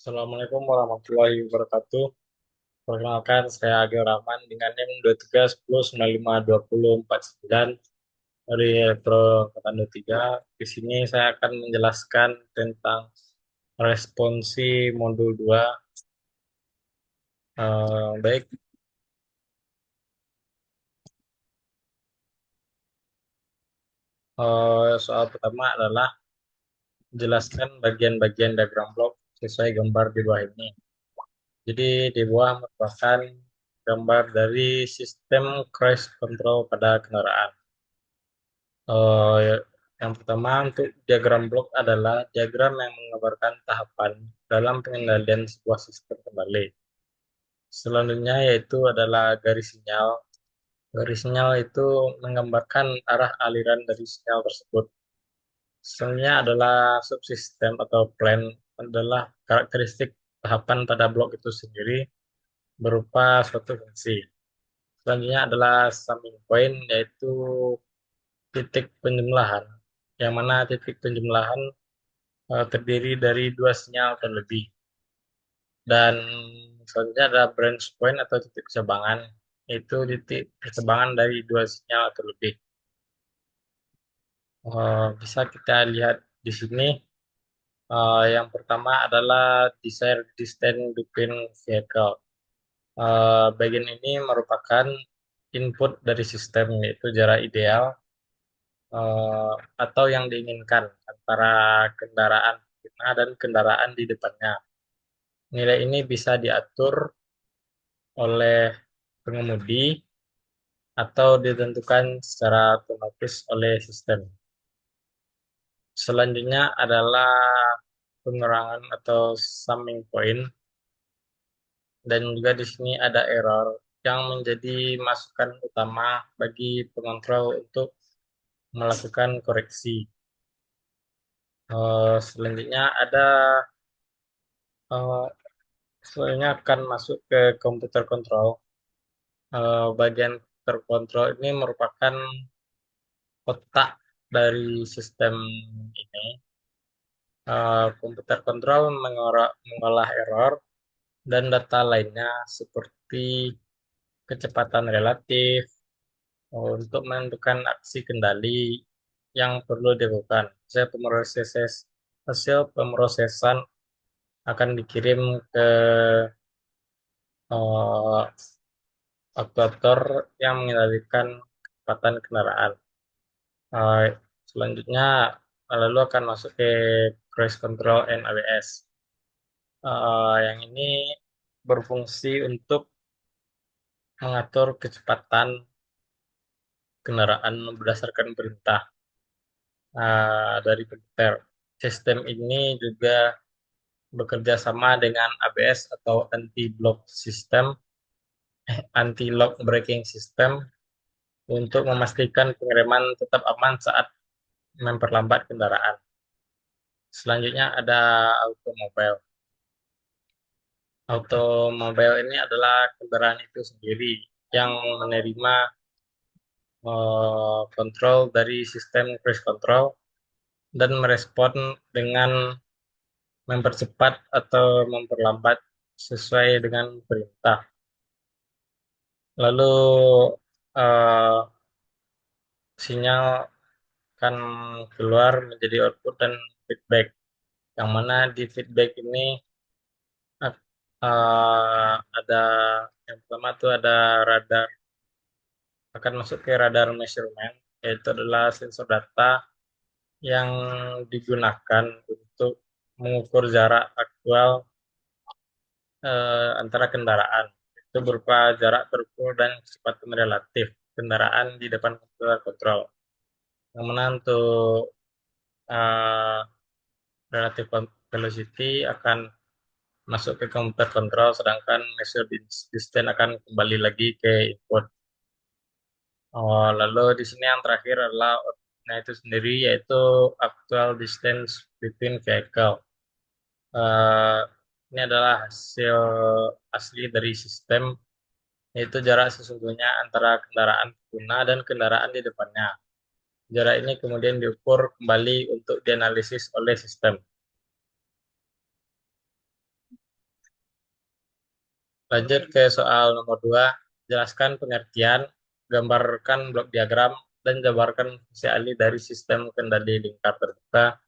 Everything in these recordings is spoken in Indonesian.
Assalamualaikum warahmatullahi wabarakatuh. Perkenalkan, saya Agil Rahman dengan NIM 2310952049 dari Elektro Angkatan 23. Di sini saya akan menjelaskan tentang responsi modul 2. Baik, soal pertama adalah jelaskan bagian-bagian diagram blok sesuai gambar di bawah ini. Jadi di bawah merupakan gambar dari sistem cruise control pada kendaraan. Eh, yang pertama untuk diagram blok adalah diagram yang menggambarkan tahapan dalam pengendalian sebuah sistem kendali. Selanjutnya yaitu adalah garis sinyal. Garis sinyal itu menggambarkan arah aliran dari sinyal tersebut. Selanjutnya adalah subsistem atau plan adalah karakteristik tahapan pada blok itu sendiri berupa suatu fungsi. Selanjutnya adalah summing point yaitu titik penjumlahan, yang mana titik penjumlahan terdiri dari dua sinyal terlebih. Dan selanjutnya ada branch point atau titik percabangan, yaitu titik percabangan dari dua sinyal terlebih. Bisa kita lihat di sini, yang pertama adalah desired distance between vehicle. Bagian ini merupakan input dari sistem, yaitu jarak ideal eh, atau yang diinginkan antara kendaraan di tengah dan kendaraan di depannya. Nilai ini bisa diatur oleh pengemudi atau ditentukan secara otomatis oleh sistem. Selanjutnya adalah pengurangan atau summing point, dan juga di sini ada error yang menjadi masukan utama bagi pengontrol untuk melakukan koreksi. Selanjutnya ada eh, selanjutnya akan masuk ke komputer kontrol. Bagian terkontrol ini merupakan otak dari sistem ini. Komputer kontrol mengolah error dan data lainnya seperti kecepatan relatif untuk menentukan aksi kendali yang perlu dilakukan. Hasil pemrosesan akan dikirim ke eh, aktuator yang mengendalikan kecepatan kendaraan. Eh, Selanjutnya lalu akan masuk ke cruise control and ABS. Yang ini berfungsi untuk mengatur kecepatan kendaraan berdasarkan perintah dari komputer. Sistem ini juga bekerja sama dengan ABS atau anti-lock braking system untuk memastikan pengereman tetap aman saat memperlambat kendaraan. Selanjutnya ada automobile. Automobile ini adalah kendaraan itu sendiri yang menerima kontrol dari sistem cruise control dan merespon dengan mempercepat atau memperlambat sesuai dengan perintah. Lalu eh, sinyal akan keluar menjadi output dan feedback. Yang mana di feedback ini ada yang pertama itu ada radar, akan masuk ke radar measurement, yaitu adalah sensor data yang digunakan untuk mengukur jarak aktual antara kendaraan. Itu berupa jarak terukur dan kecepatan relatif kendaraan di depan komputer kontrol. Yang mana untuk eh, relative velocity akan masuk ke komputer kontrol, sedangkan measure distance akan kembali lagi ke input. Lalu di sini yang terakhir adalah outputnya itu sendiri, yaitu actual distance between vehicle. Eh, ini adalah hasil asli dari sistem, yaitu jarak sesungguhnya antara kendaraan pengguna dan kendaraan di depannya. Jarak ini kemudian diukur kembali untuk dianalisis oleh sistem. Lanjut ke soal nomor 2. Jelaskan pengertian, gambarkan blok diagram, dan jabarkan fungsi alih dari sistem kendali lingkar terbuka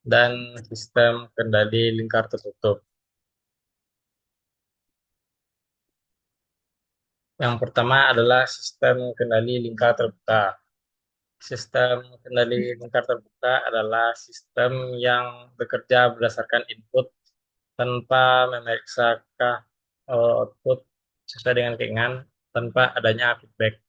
dan sistem kendali lingkar tertutup. Yang pertama adalah sistem kendali lingkar terbuka. Sistem kendali lingkar terbuka adalah sistem yang bekerja berdasarkan input tanpa memeriksa output sesuai dengan keinginan tanpa adanya feedback.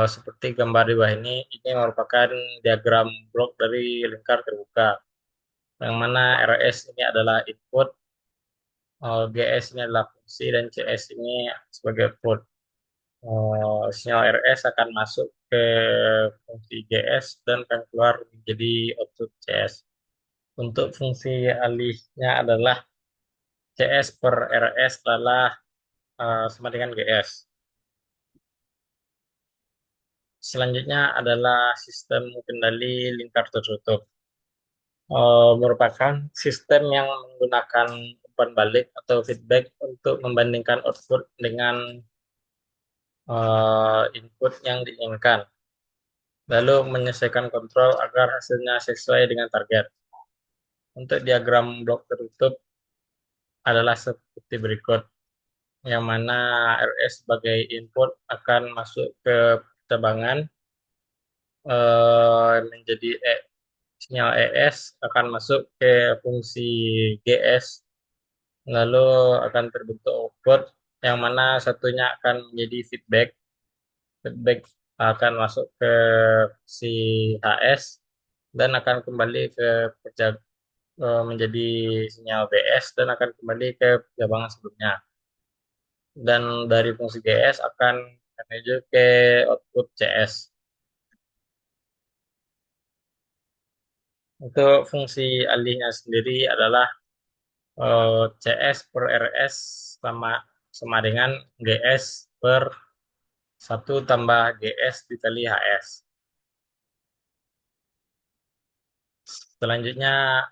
Seperti gambar di bawah ini merupakan diagram blok dari lingkar terbuka, yang mana RS ini adalah input, GS ini adalah fungsi, dan CS ini sebagai output. Sinyal RS akan masuk ke fungsi GS dan akan keluar menjadi output CS. Untuk fungsi alihnya adalah CS per RS adalah sama dengan GS. Selanjutnya adalah sistem kendali lingkar tertutup. Merupakan sistem yang menggunakan umpan balik atau feedback untuk membandingkan output dengan input yang diinginkan, lalu menyesuaikan kontrol agar hasilnya sesuai dengan target. Untuk diagram blok tertutup adalah seperti berikut, yang mana RS sebagai input akan masuk ke cabangan menjadi sinyal ES akan masuk ke fungsi GS, lalu akan terbentuk output, yang mana satunya akan menjadi feedback. Feedback akan masuk ke si HS dan akan kembali ke menjadi sinyal BS dan akan kembali ke cabangan sebelumnya. Dan dari fungsi GS akan menuju ke output CS. Untuk fungsi alihnya sendiri adalah CS per RS sama sama dengan GS per 1 tambah GS dikali HS. Selanjutnya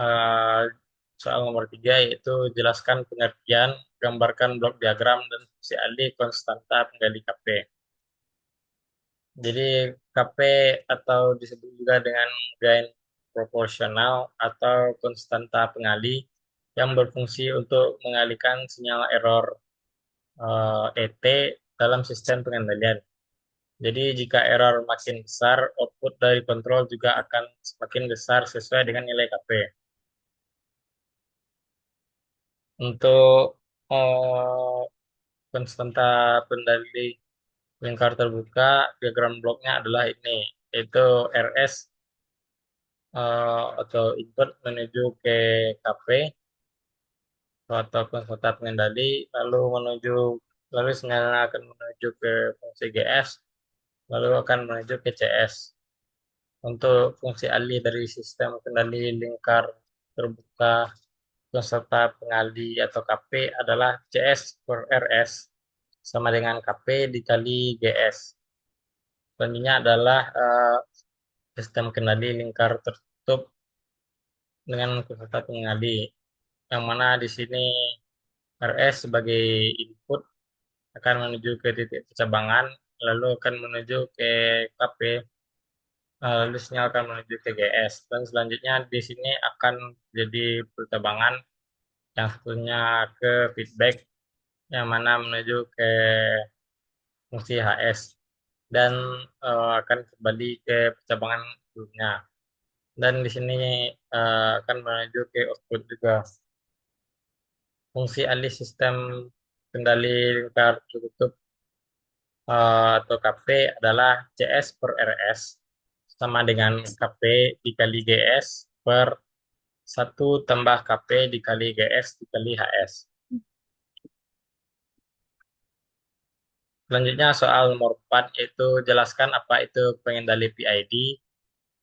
eh, soal nomor 3 yaitu jelaskan pengertian, gambarkan blok diagram dan fungsi alih konstanta penggali KP. Jadi KP atau disebut juga dengan gain proporsional atau konstanta pengalih yang berfungsi untuk mengalihkan sinyal error ET dalam sistem pengendalian. Jadi jika error makin besar, output dari kontrol juga akan semakin besar sesuai dengan nilai KP. Untuk eh, konstanta pendali lingkar terbuka, diagram bloknya adalah ini, yaitu RS atau input menuju ke KP atau konstanta pengendali, lalu sinyalnya akan menuju ke fungsi GS, lalu akan menuju ke CS. Untuk fungsi alih dari sistem kendali lingkar terbuka peserta pengalih atau KP adalah CS per RS sama dengan KP dikali GS. Selanjutnya adalah sistem kendali lingkar tertutup dengan peserta pengalih, yang mana di sini RS sebagai input akan menuju ke titik percabangan, lalu akan menuju ke KP, lalu sinyal akan menuju ke GS, dan selanjutnya di sini akan jadi percabangan, yang satunya ke feedback, yang mana menuju ke fungsi HS dan akan kembali ke percabangan sebelumnya. Dan di sini akan menuju ke output juga. Fungsi alih sistem kendali lingkar tertutup atau KP adalah CS per RS sama dengan KP dikali GS per 1 tambah KP dikali GS dikali HS. Selanjutnya soal nomor 4 yaitu jelaskan apa itu pengendali PID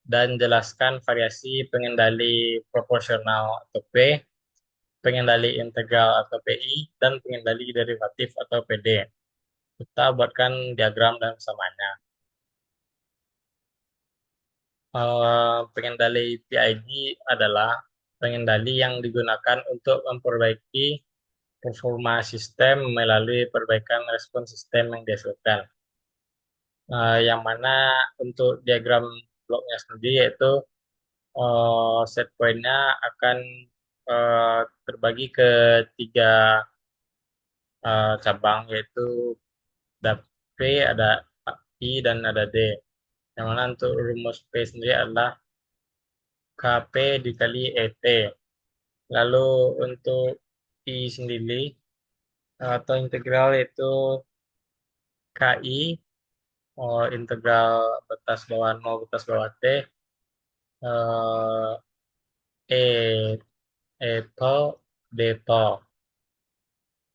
dan jelaskan variasi pengendali proporsional atau P, pengendali integral atau PI, dan pengendali derivatif atau PD. Kita buatkan diagram dan samanya. Pengendali PID adalah pengendali yang digunakan untuk memperbaiki performa sistem melalui perbaikan respon sistem yang dihasilkan. Yang mana untuk diagram bloknya sendiri yaitu set point-nya akan terbagi ke tiga cabang, yaitu ada P, ada I, dan ada D. Yang mana untuk rumus P sendiri adalah KP dikali ET. Lalu untuk I sendiri atau integral itu KI, integral batas bawah 0 batas bawah T, eh, E, E to, D to.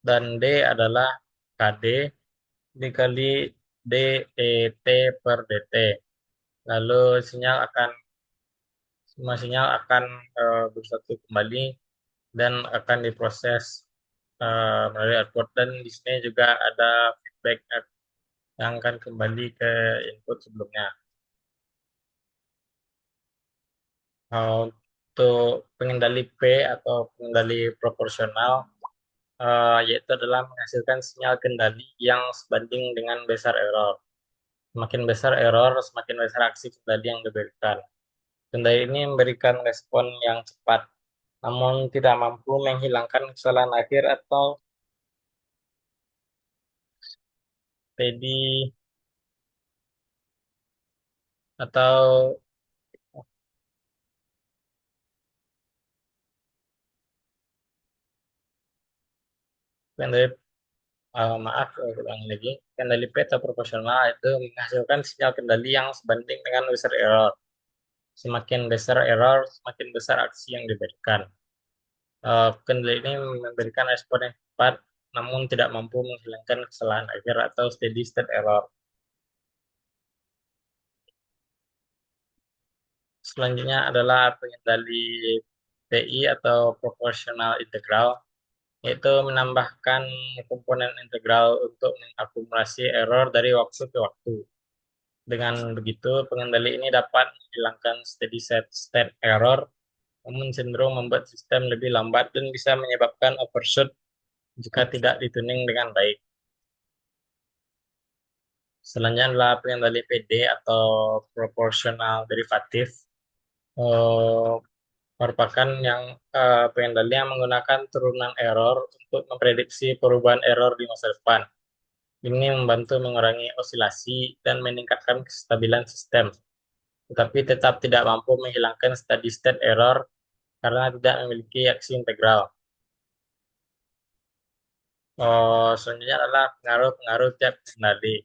Dan D adalah KD dikali DET per DT. Lalu semua sinyal akan bersatu kembali dan akan diproses melalui output. Dan di sini juga ada feedback yang akan kembali ke input sebelumnya. Untuk pengendali P atau pengendali proporsional, yaitu adalah menghasilkan sinyal kendali yang sebanding dengan besar error. Semakin besar error, semakin besar aksi kendali yang diberikan. Kendali ini memberikan respon yang cepat, namun tidak mampu menghilangkan kesalahan akhir atau steady atau kendali maaf, ulang lagi. Kendali P atau proporsional itu menghasilkan sinyal kendali yang sebanding dengan besar error. Semakin besar error, semakin besar aksi yang diberikan. Kendali ini memberikan respon yang cepat, namun tidak mampu menghilangkan kesalahan akhir atau steady state error. Selanjutnya adalah pengendali PI atau proportional integral, yaitu menambahkan komponen integral untuk mengakumulasi error dari waktu ke waktu. Dengan begitu, pengendali ini dapat menghilangkan steady state error, namun cenderung membuat sistem lebih lambat dan bisa menyebabkan overshoot jika tidak dituning dengan baik. Selanjutnya adalah pengendali PD atau proportional derivative. Eh, Merupakan pengendali yang menggunakan turunan error untuk memprediksi perubahan error di masa depan. Ini membantu mengurangi osilasi dan meningkatkan kestabilan sistem, tetapi tetap tidak mampu menghilangkan steady state error karena tidak memiliki aksi integral. Selanjutnya adalah pengaruh-pengaruh tiap pengendali.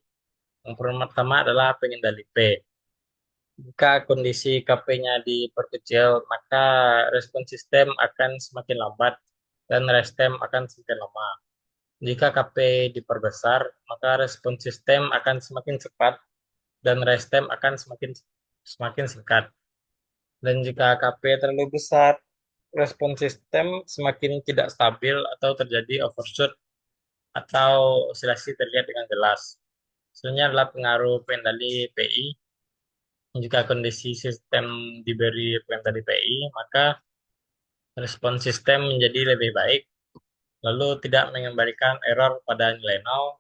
Yang pertama adalah pengendali P. Jika kondisi KP-nya diperkecil, maka respon sistem akan semakin lambat dan restem akan semakin lama. Jika KP diperbesar, maka respon sistem akan semakin cepat dan restem akan semakin semakin singkat. Dan jika KP terlalu besar, respon sistem semakin tidak stabil atau terjadi overshoot atau osilasi terlihat dengan jelas. Selanjutnya adalah pengaruh pengendali PI. Jika kondisi sistem diberi pengendali PI, maka respon sistem menjadi lebih baik, lalu tidak mengembalikan error pada nilai nol,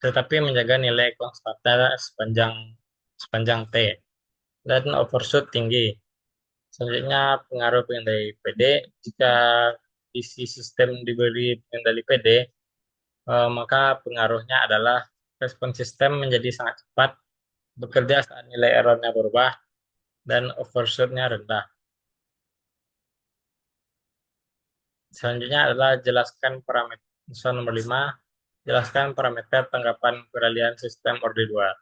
tetapi menjaga nilai konstanta sepanjang sepanjang T dan overshoot tinggi. Selanjutnya pengaruh pengendali PD. Jika isi sistem diberi pengendali PD, maka pengaruhnya adalah respon sistem menjadi sangat cepat, bekerja saat nilai errornya berubah, dan overshootnya rendah. Selanjutnya adalah jelaskan parameter. Soal nomor 5, jelaskan parameter tanggapan peralihan sistem orde 2.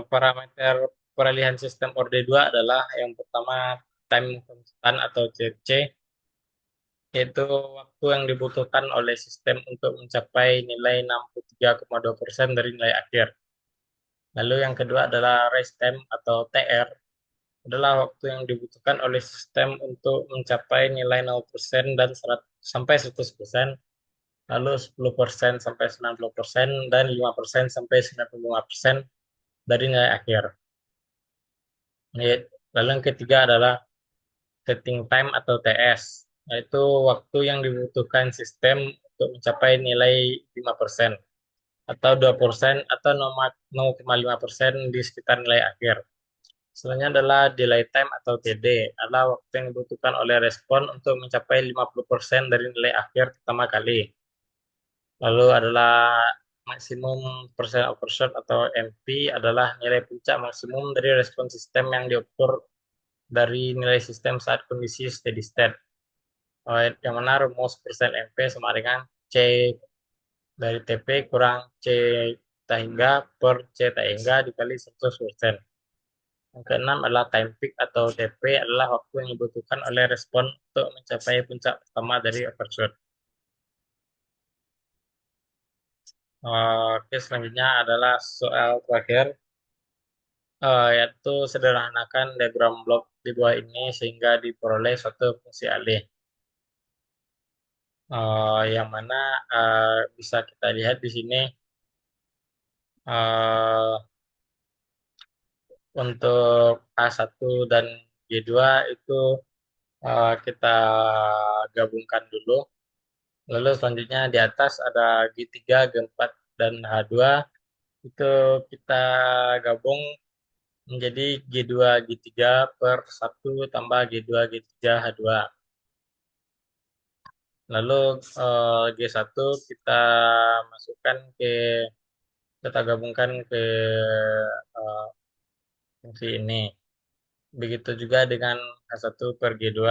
Parameter peralihan sistem orde 2 adalah yang pertama time constant atau TC, yaitu waktu yang dibutuhkan oleh sistem untuk mencapai nilai 63,2% dari nilai akhir. Lalu yang kedua adalah rest time atau TR, adalah waktu yang dibutuhkan oleh sistem untuk mencapai nilai 0% dan 100, sampai 100%, lalu 10% sampai 90%, dan 5% sampai 95% dari nilai akhir. Lalu yang ketiga adalah setting time atau TS, yaitu waktu yang dibutuhkan sistem untuk mencapai nilai 5% atau 2% atau 0,5% di sekitar nilai akhir. Selanjutnya adalah delay time atau TD, adalah waktu yang dibutuhkan oleh respon untuk mencapai 50% dari nilai akhir pertama kali. Lalu adalah maksimum percent overshot atau MP adalah nilai puncak maksimum dari respon sistem yang diukur dari nilai sistem saat kondisi steady state. Yang mana rumus persen MP sama dengan C dari TP kurang C tak hingga per C tak hingga dikali 100%. Yang keenam adalah time peak atau TP adalah waktu yang dibutuhkan oleh respon untuk mencapai puncak pertama dari overshoot. Oke, selanjutnya adalah soal terakhir, yaitu sederhanakan diagram blok di bawah ini sehingga diperoleh suatu fungsi alih. Yang mana bisa kita lihat di sini eh, untuk A1 dan G2 itu kita gabungkan dulu. Lalu selanjutnya di atas ada G3, G4, dan H2. Itu kita gabung menjadi G2, G3 per 1 tambah G2, G3, H2. Lalu G1 kita masukkan kita gabungkan ke eh, fungsi ini. Begitu juga dengan H1 per G2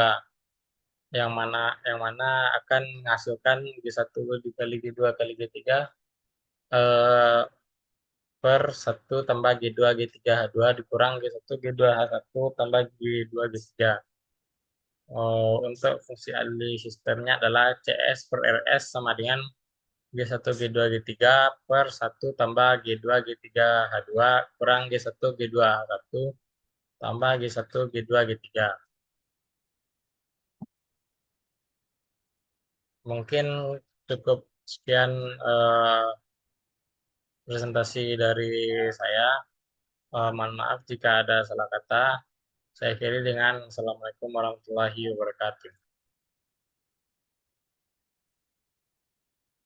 yang mana akan menghasilkan G1 dikali G2 kali G3 eh, per 1 tambah G2 G3 H2 dikurang G1 G2 H1 tambah G2 G3. Untuk fungsi alih sistemnya adalah CS per RS sama dengan G1 G2 G3 per 1 tambah G2 G3 H2 kurang G1 G2 H1 tambah G1 G2 G3. Mungkin cukup sekian eh, presentasi dari saya. Mohon maaf jika ada salah kata. Saya akhiri dengan Assalamualaikum warahmatullahi wabarakatuh.